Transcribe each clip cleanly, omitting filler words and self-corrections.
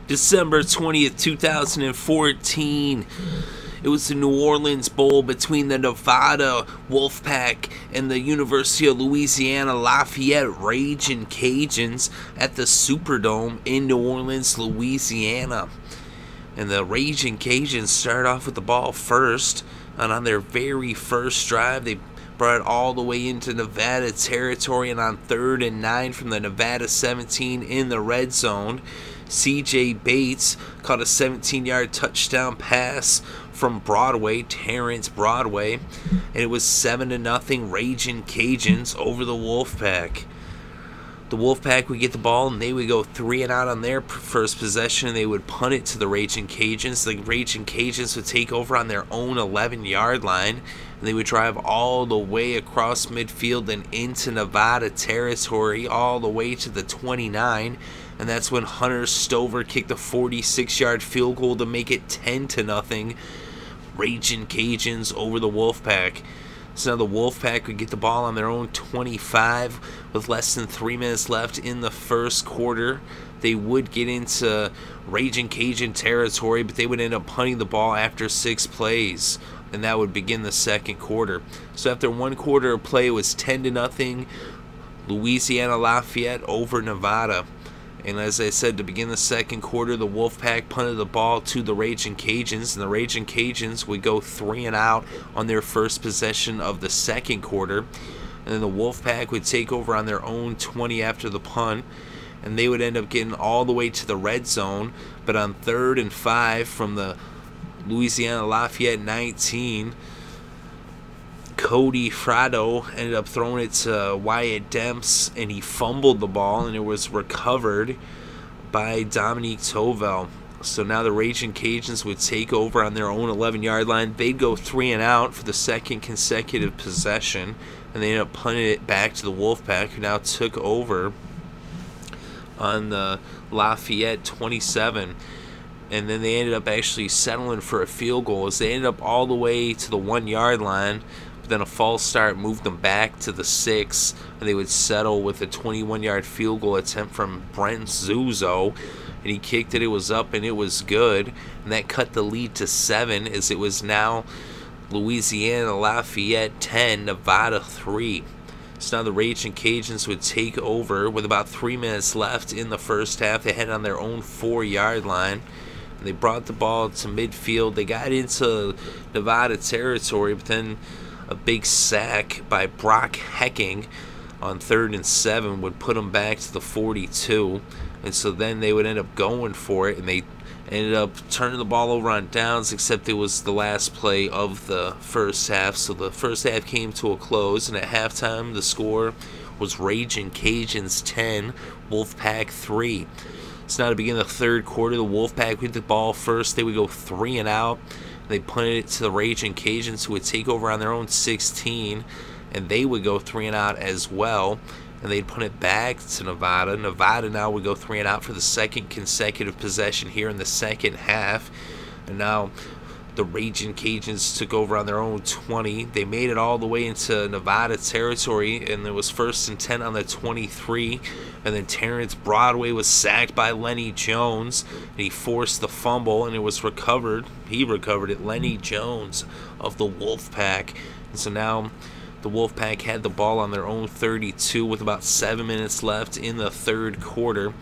December 20th, 2014. It was the New Orleans Bowl between the Nevada Wolfpack and the University of Louisiana Lafayette Ragin Cajuns at the Superdome in New Orleans, Louisiana. And the Ragin Cajuns started off with the ball first, and on their very first drive, they brought it all the way into Nevada territory, and on 3rd and 9 from the Nevada 17 in the red zone, C.J. Bates caught a 17-yard touchdown pass from Broadway, Terrance Broadway, and it was 7-0 Ragin Cajuns over the Wolfpack. The Wolfpack would get the ball, and they would go 3 and out on their first possession, and they would punt it to the Ragin Cajuns. The Ragin Cajuns would take over on their own 11-yard line, and they would drive all the way across midfield and into Nevada territory, all the way to the 29, and that's when Hunter Stover kicked a 46-yard field goal to make it 10-0 Ragin Cajuns over the Wolfpack. So now the Wolfpack would get the ball on their own 25 with less than 3 minutes left in the first quarter. They would get into Ragin Cajun territory, but they would end up punting the ball after 6 plays, and that would begin the second quarter. So after 1 quarter of play, it was 10-0 Louisiana Lafayette over Nevada. And as I said, to begin the second quarter, the Wolfpack punted the ball to the Ragin Cajuns, and the Ragin Cajuns would go 3 and out on their first possession of the second quarter. And then the Wolfpack would take over on their own 20 after the punt, and they would end up getting all the way to the red zone. But on 3rd and 5 from the Louisiana Lafayette 19, Cody Fajardo ended up throwing it to Wyatt Demps, and he fumbled the ball, and it was recovered by Dominique Tovel. So now the Ragin Cajuns would take over on their own 11-yard line. They'd go 3 and out for the second consecutive possession, and they ended up punting it back to the Wolfpack, who now took over on the Lafayette 27. And then they ended up actually settling for a field goal as they ended up all the way to the 1-yard line. Then a false start moved them back to the 6, and they would settle with a 21-yard field goal attempt from Brent Zuzo, and he kicked it. It was up, and it was good, and that cut the lead to 7, as it was now Louisiana Lafayette 10, Nevada 3. So now the Ragin Cajuns would take over with about 3 minutes left in the first half. They had on their own 4-yard line. They brought the ball to midfield. They got into Nevada territory, but then a big sack by Brock Hecking on 3rd and 7 would put them back to the 42. And so then they would end up going for it, and they ended up turning the ball over on downs, except it was the last play of the first half. So the first half came to a close, and at halftime the score was Ragin Cajuns 10, Wolfpack 3. So now to begin the third quarter, the Wolfpack with the ball first. They would go 3 and out. They punted it to the Ragin Cajuns, who would take over on their own 16, and they would go 3 and out as well. And they'd punt it back to Nevada. Nevada now would go 3 and out for the second consecutive possession here in the second half. And now the Ragin Cajuns took over on their own 20. They made it all the way into Nevada territory, and it was 1st and 10 on the 23. And then Terrance Broadway was sacked by Lenny Jones, and he forced the fumble, and it was recovered. He recovered it, Lenny Jones of the Wolfpack. And so now the Wolfpack had the ball on their own 32 with about 7 minutes left in the third quarter,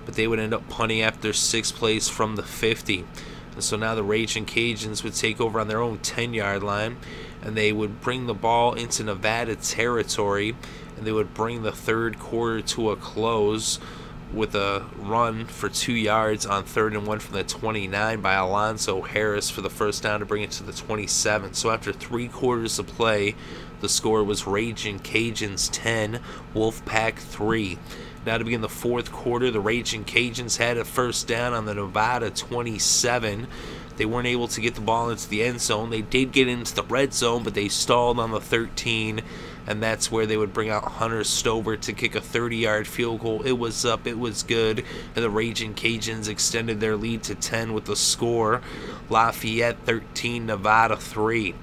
but they would end up punting after 6 plays from the 50. And so now the Ragin Cajuns would take over on their own 10-yard line, and they would bring the ball into Nevada territory, and they would bring the third quarter to a close with a run for 2 yards on 3rd and 1 from the 29 by Alonzo Harris for the first down to bring it to the 27. So after 3 quarters of play, the score was Ragin Cajuns 10, Wolfpack 3. Now to begin the fourth quarter, the Ragin Cajuns had a first down on the Nevada 27. They weren't able to get the ball into the end zone. They did get into the red zone, but they stalled on the 13, and that's where they would bring out Hunter Stover to kick a 30-yard field goal. It was up, it was good, and the Ragin Cajuns extended their lead to 10 with the score Lafayette 13, Nevada 3.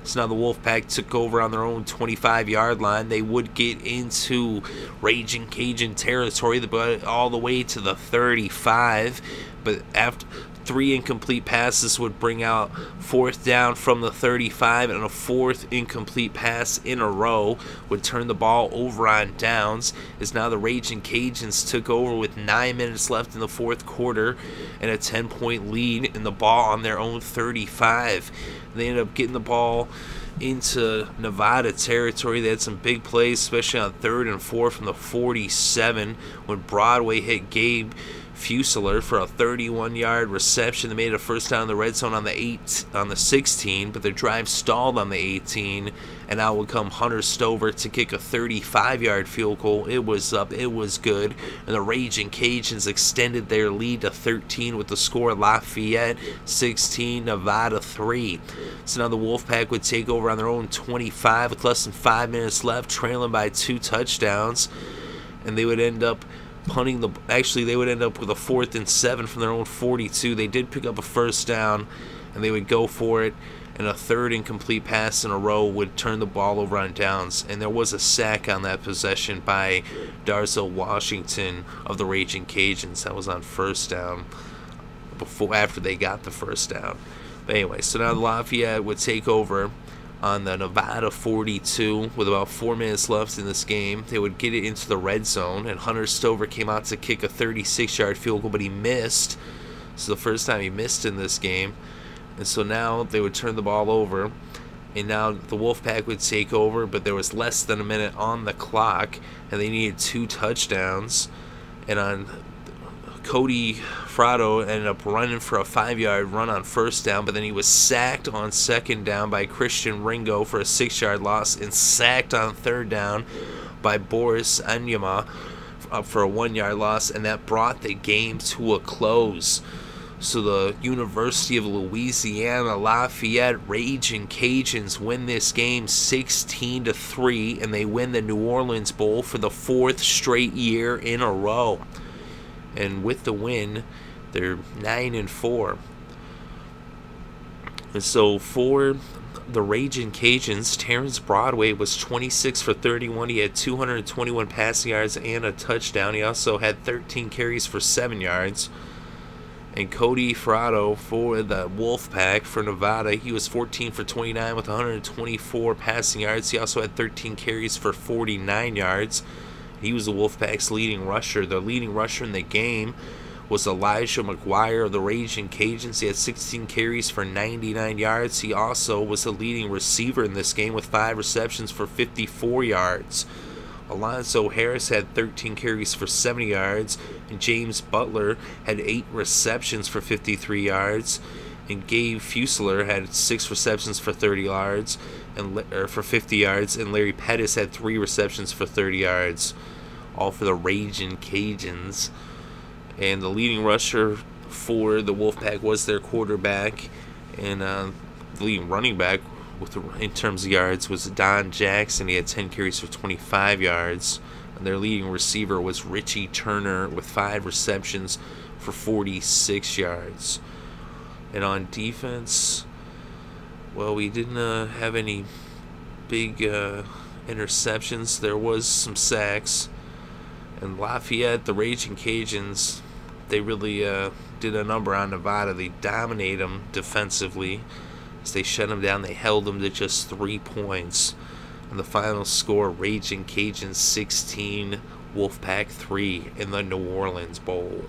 So now the Wolfpack took over on their own 25-yard line. They would get into Ragin Cajun territory, but all the way to the 35. But after 3 incomplete passes would bring out 4th down from the 35, and a 4th incomplete pass in a row would turn the ball over on downs. As now the Ragin Cajuns took over with 9 minutes left in the 4th quarter and a 10-point lead in the ball on their own 35. They ended up getting the ball into Nevada territory. They had some big plays, especially on 3rd and 4 from the 47 when Broadway hit Gabe Fuselier for a 31-yard reception. They made a first down in the red zone on the 16, but their drive stalled on the 18, and out would come Hunter Stover to kick a 35-yard field goal. It was up, it was good, and the Ragin Cajuns extended their lead to 13 with the score Lafayette 16, Nevada 3. So now the Wolfpack would take over on their own 25 with less than 5 minutes left, trailing by 2 touchdowns, and they would end up punting they would end up with a 4th and 7 from their own 42. They did pick up a first down, and they would go for it, and a 3rd incomplete pass in a row would turn the ball over on downs. And there was a sack on that possession by Darzel Washington of the Ragin Cajuns. That was on first down after they got the first down. But anyway, so now the Lafayette would take over on the Nevada 42 with about 4 minutes left in this game. They would get it into the red zone, and Hunter Stover came out to kick a 36-yard field goal, but he missed. This is the first time he missed in this game. And so now they would turn the ball over, and now the Wolfpack would take over, but there was less than a minute on the clock, and they needed 2 touchdowns. And on Cody Fajardo ended up running for a 5-yard run on first down, but then he was sacked on second down by Christian Ringo for a 6-yard loss, and sacked on third down by Boris Anyama for a 1-yard loss, and that brought the game to a close. So the University of Louisiana Lafayette Ragin Cajuns win this game 16-3, and they win the New Orleans Bowl for the 4th straight year in a row. And with the win, they're 9-4. And so for the Ragin Cajuns, Terrance Broadway was 26 for 31. He had 221 passing yards and a touchdown. He also had 13 carries for 7 yards. And Cody Fajardo for the Wolfpack for Nevada, he was 14 for 29 with 124 passing yards. He also had 13 carries for 49 yards. He was the Wolfpack's leading rusher. The leading rusher in the game was Elijah McGuire of the Ragin Cajuns. He had 16 carries for 99 yards. He also was the leading receiver in this game with 5 receptions for 54 yards. Alonzo Harris had 13 carries for 70 yards, and James Butler had 8 receptions for 53 yards, and Gabe Fuselier had 6 receptions for 30 yards, for 50 yards, and Larry Pettis had 3 receptions for 30 yards, all for the Ragin Cajuns. And the leading rusher for the Wolfpack was their quarterback, and the leading running back in terms of yards was Don Jackson. He had 10 carries for 25 yards. And their leading receiver was Richie Turner with 5 receptions for 46 yards. And on defense, well, we didn't have any big interceptions. There was some sacks. And Lafayette, the Ragin Cajuns, they really did a number on Nevada. They dominated them defensively. As they shut them down, they held them to just 3 points. And the final score, Ragin Cajuns 16, Wolfpack 3 in the New Orleans Bowl.